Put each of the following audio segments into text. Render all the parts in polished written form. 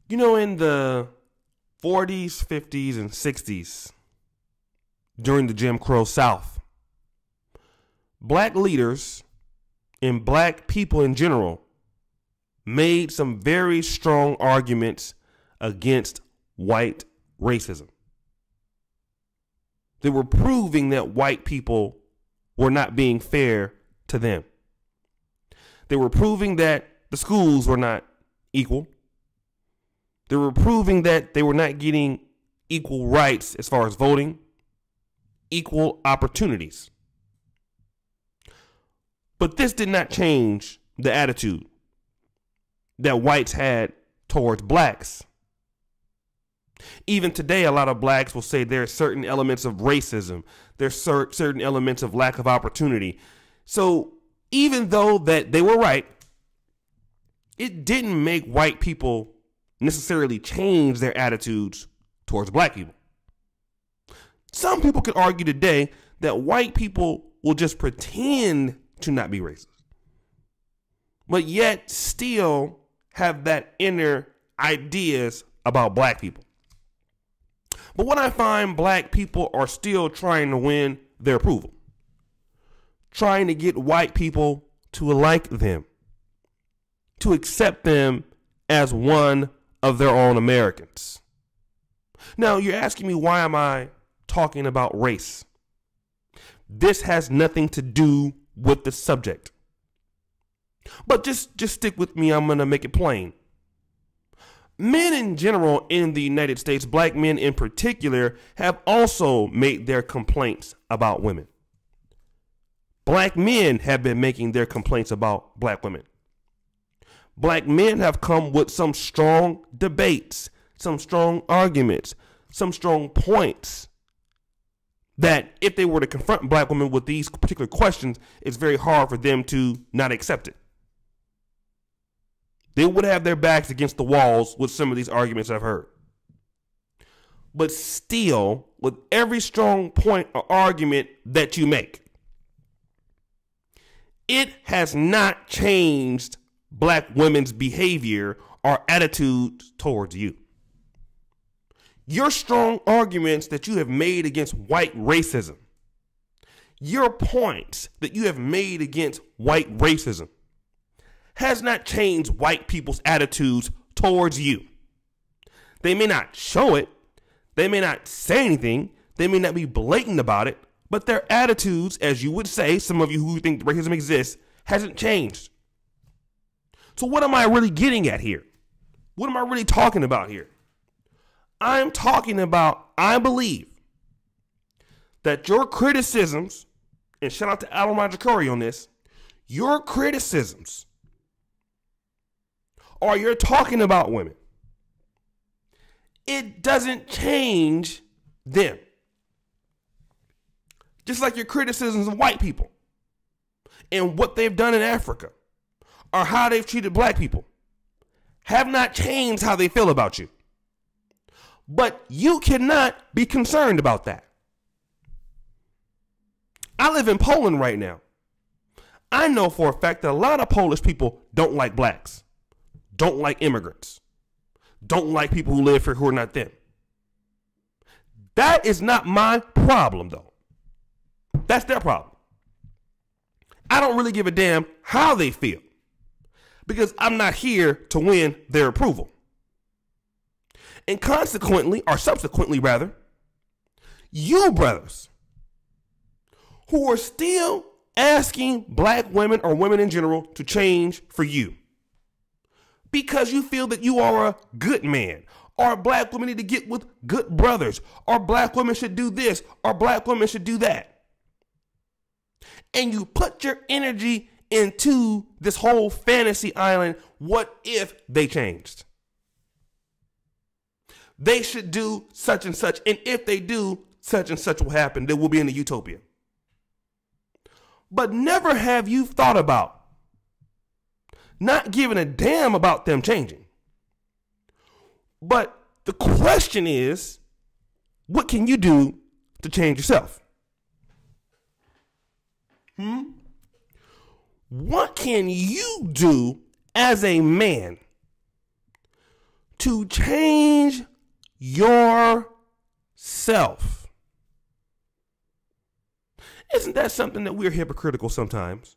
You know, in the 40s, 50s, and 60s, during the Jim Crow South, black leaders and black people in general made some very strong arguments against white racism. They were proving that white people were not being fair to them. They were proving that the schools were not equal. They were proving that they were not getting equal rights as far as voting, equal opportunities. But this did not change the attitude that whites had towards blacks. Even today, a lot of blacks will say there are certain elements of racism. There's certain elements of lack of opportunity. So even though that they were right, it didn't make white people necessarily change their attitudes towards black people. Some people could argue today that white people will just pretend to not be racist, but yet still have that inner ideas about black people. But what I find, black people are still trying to win their approval, trying to get white people to like them, to accept them as one of their own Americans. Now, you're asking me, why am I talking about race? This has nothing to do with the subject. But just stick with me. I'm going to make it plain. Men in general in the United States, black men in particular, have also made their complaints about women. Black men have been making their complaints about black women. Black men have come with some strong debates, some strong arguments, some strong points that if they were to confront black women with these particular questions, it's very hard for them to not accept it. They would have their backs against the walls with some of these arguments I've heard. But still, with every strong point or argument that you make, it has not changed black women's behavior or attitudes towards you. Your strong arguments that you have made against white racism, your points that you have made against white racism, has not changed white people's attitudes towards you. They may not show it, they may not say anything, they may not be blatant about it, but their attitudes, as you would say, some of you who think racism exists, hasn't changed. So what am I really getting at here? What am I really talking about here? I'm talking about, I believe that your criticisms, and shout out to Alan Majacori on this, your criticisms, or you're talking about women, it doesn't change them. Just like your criticisms of white people and what they've done in Africa or how they've treated black people have not changed how they feel about you. But you cannot be concerned about that. I live in Poland right now. I know for a fact that a lot of Polish people don't like blacks, don't like immigrants, don't like people who live here who are not them. That is not my problem, though. That's their problem. I don't really give a damn how they feel because I'm not here to win their approval. And consequently, or subsequently rather, you brothers who are still asking black women or women in general to change for you because you feel that you are a good man, or black women need to get with good brothers, or black women should do this, or black women should do that. And you put your energy into this whole fantasy island. What if they changed? They should do such and such. And if they do, such and such will happen. They will be in a utopia. But never have you thought about not giving a damn about them changing. But the question is, what can you do to change yourself? What can you do as a man to change yourself. Isn't that something that we're hypocritical sometimes?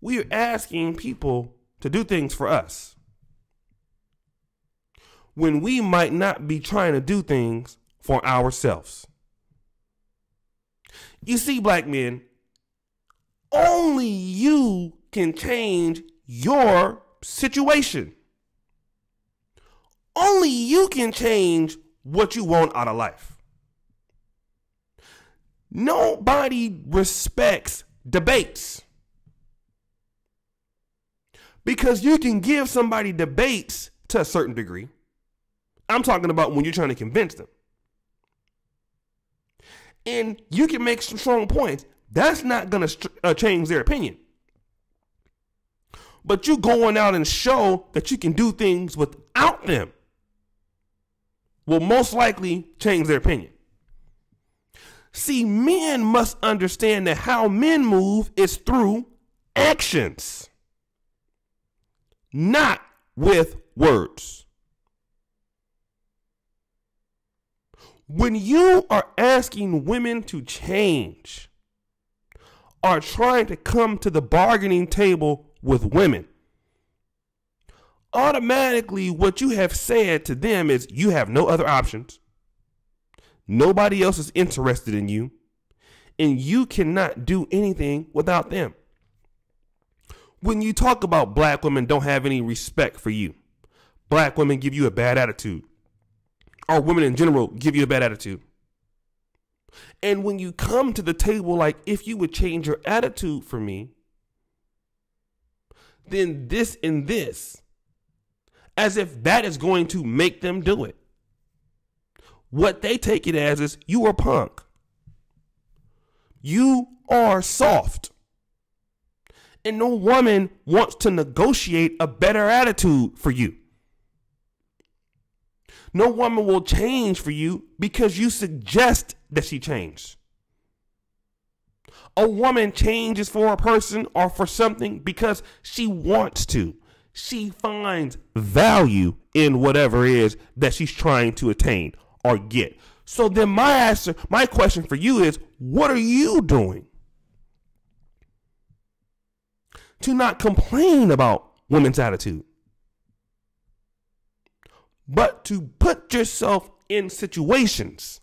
We are asking people to do things for us when we might not be trying to do things for ourselves. You see, black men, only you can change your situation. Only you can change what you want out of life. Nobody respects debates. Because you can give somebody debates to a certain degree. I'm talking about when you're trying to convince them. And you can make some strong points. That's not going to change their opinion. But you going out and show that you can do things without them will most likely change their opinion. See, men must understand that how men move is through actions, not with words. When you are asking women to change, are trying to come to the bargaining table with women, automatically what you have said to them is you have no other options. Nobody else is interested in you, and you cannot do anything without them. When you talk about black women don't have any respect for you, black women give you a bad attitude, or women in general give you a bad attitude. And when you come to the table like, if you would change your attitude for me, then this and this, as if that is going to make them do it. What they take it as is you are punk. You are soft. And no woman wants to negotiate a better attitude for you. No woman will change for you because you suggest that she change. A woman changes for a person or for something because she wants to. She finds value in whatever it is that she's trying to attain or get. So then my question for you is, what are you doing to not complain about women's attitude, but to put yourself in situations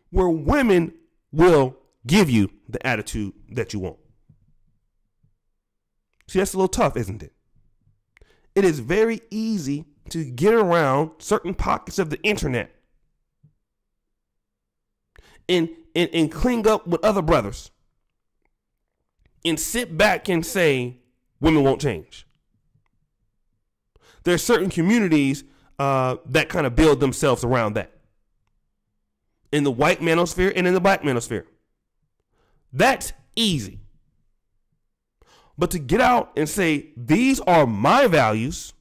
where women will give you the attitude that you want? See, that's a little tough, isn't it? It is very easy to get around certain pockets of the internet and cling up with other brothers and sit back and say women won't change. There are certain communities that kind of build themselves around that. In the white manosphere and in the black manosphere. That's easy. But to get out and say, these are my values.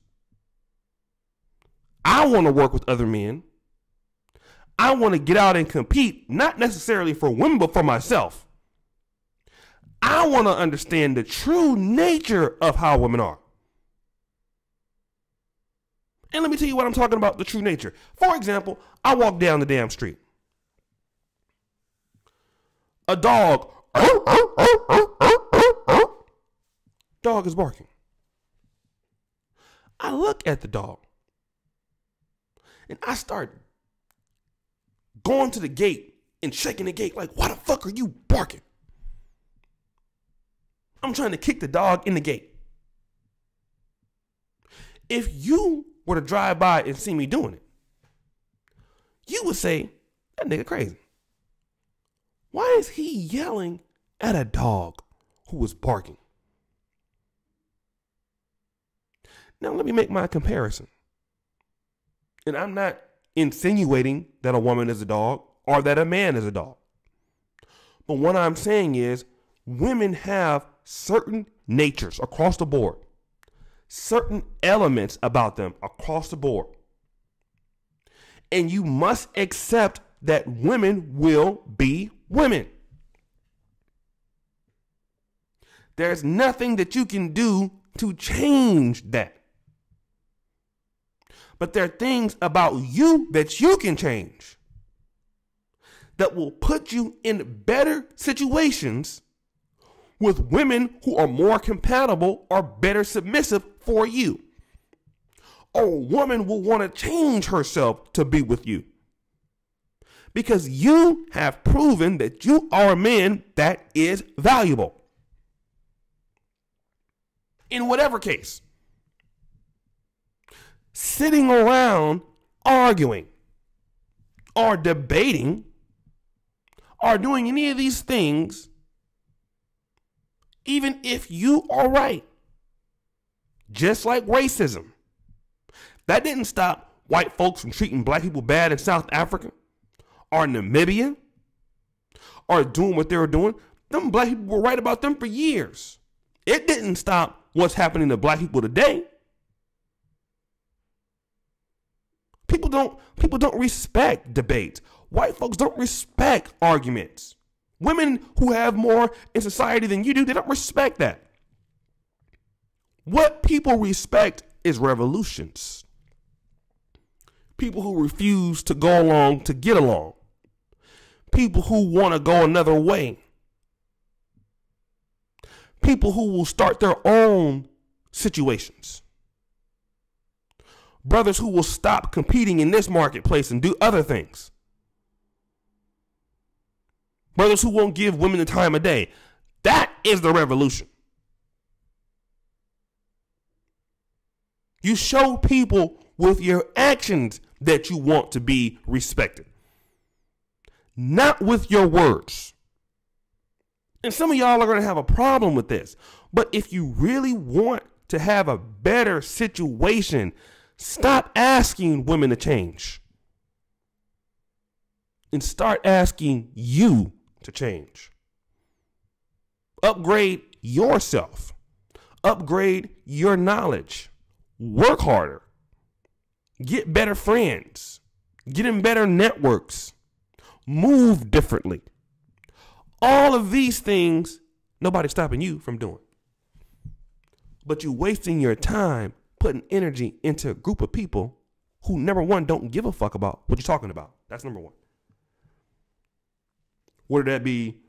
I want to work with other men. I want to get out and compete, not necessarily for women, but for myself. I want to understand the true nature of how women are. And let me tell you what I'm talking about, the true nature. For example, I walk down the damn street. A dog is barking. I look at the dog and I start going to the gate and shaking the gate like, why the fuck are you barking? I'm trying to kick the dog in the gate. If you were to drive by and see me doing it, you would say, that nigga crazy. Why is he yelling at a dog who was barking? Now let me make my comparison. And I'm not insinuating that a woman is a dog or that a man is a dog. But what I'm saying is women have certain natures across the board, certain elements about them across the board. And you must accept that women will be women. There's nothing that you can do to change that. But there are things about you that you can change that will put you in better situations with women who are more compatible or better submissive for you. A woman will want to change herself to be with you because you have proven that you are a man that is valuable. In whatever case, sitting around arguing or debating or doing any of these things, even if you are right, just like racism, that didn't stop white folks from treating black people bad in South Africa or Namibia or doing what they were doing. Them black people were right about them for years. It didn't stop what's happening to black people today. People don't respect debates. White folks don't respect arguments. Women who have more in society than you do, they don't respect that. What people respect is revolutions. People who refuse to go along to get along. People who want to go another way. People who will start their own situations. Brothers who will stop competing in this marketplace and do other things. Brothers who won't give women the time of day. That is the revolution. You show people with your actions that you want to be respected, not with your words. And some of y'all are going to have a problem with this. But if you really want to have a better situation, stop asking women to change and start asking you to change. Upgrade yourself. Upgrade your knowledge. Work harder. Get better friends. Get in better networks. Move differently. All of these things, nobody's stopping you from doing. But you're wasting your time putting energy into a group of people who, number one, don't give a fuck about what you're talking about. That's number one. Whether that be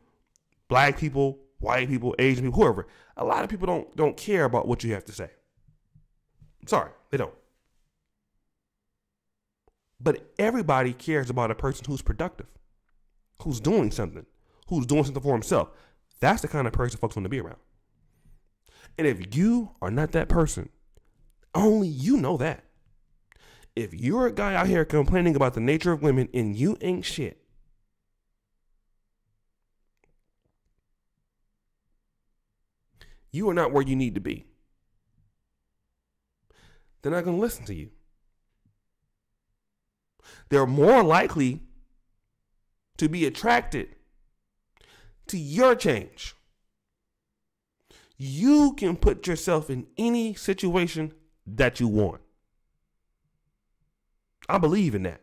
black people, white people, Asian people, whoever. A lot of people don't care about what you have to say. I'm sorry, they don't. But everybody cares about a person who's productive, who's doing something for himself. That's the kind of person folks want to be around. And if you are not that person, only you know that. If you're a guy out here complaining about the nature of women and you ain't shit, you are not where you need to be. They're not going to listen to you. They're more likely to be attracted to your change. You can put yourself in any situation that you want. I believe in that.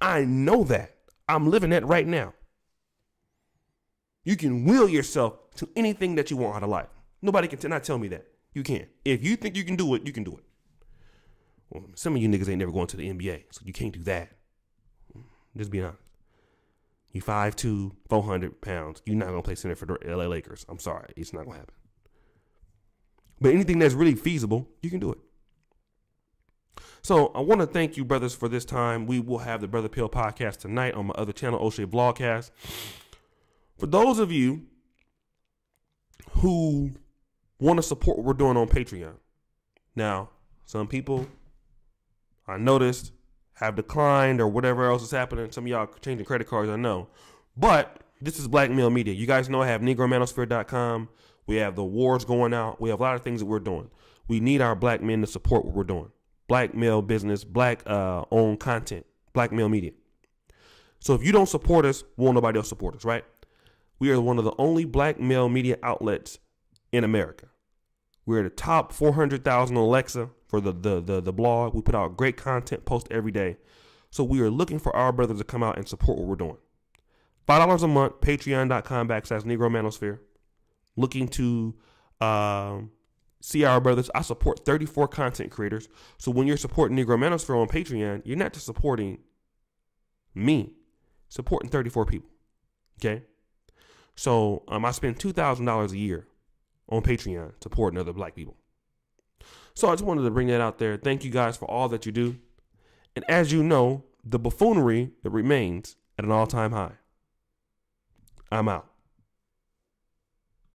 I know that. I'm living that right now. You can will yourself to anything that you want out of life. Nobody can not tell me that. You can. If you think you can do it, you can do it. Well, some of you niggas ain't never going to the NBA, so you can't do that. Just be honest. You 5'2", 400 pounds. You're not going to play center for the LA Lakers. I'm sorry. It's not going to happen. But anything that's really feasible, you can do it. So I want to thank you, brothers, for this time. We will have the Brother Pill podcast tonight on my other channel, Oshay Vlogcast. For those of you who want to support what we're doing on Patreon. Now, some people I noticed have declined or whatever else is happening. Some of y'all changing credit cards, I know. But this is Black Male Media. You guys know I have NegroManosphere.com. We have the wars going out. We have a lot of things that we're doing. We need our black men to support what we're doing. Black male business, black owned content, Black Male Media. So if you don't support us, won't nobody else support us, right? We are one of the only black male media outlets in America. We're the top 400,000 on Alexa for the blog. We put out great content, post every day. So we are looking for our brothers to come out and support what we're doing. $5 a month, patreon.com/NegroManosphere. Looking to See our brothers, I support 34 content creators. So when you're supporting Negro Manosphere on Patreon, you're not just supporting me, supporting 34 people. Okay? So I spend $2,000 a year on Patreon supporting other black people. So I just wanted to bring that out there. Thank you guys for all that you do. And as you know, the buffoonery, it remains at an all-time high. I'm out.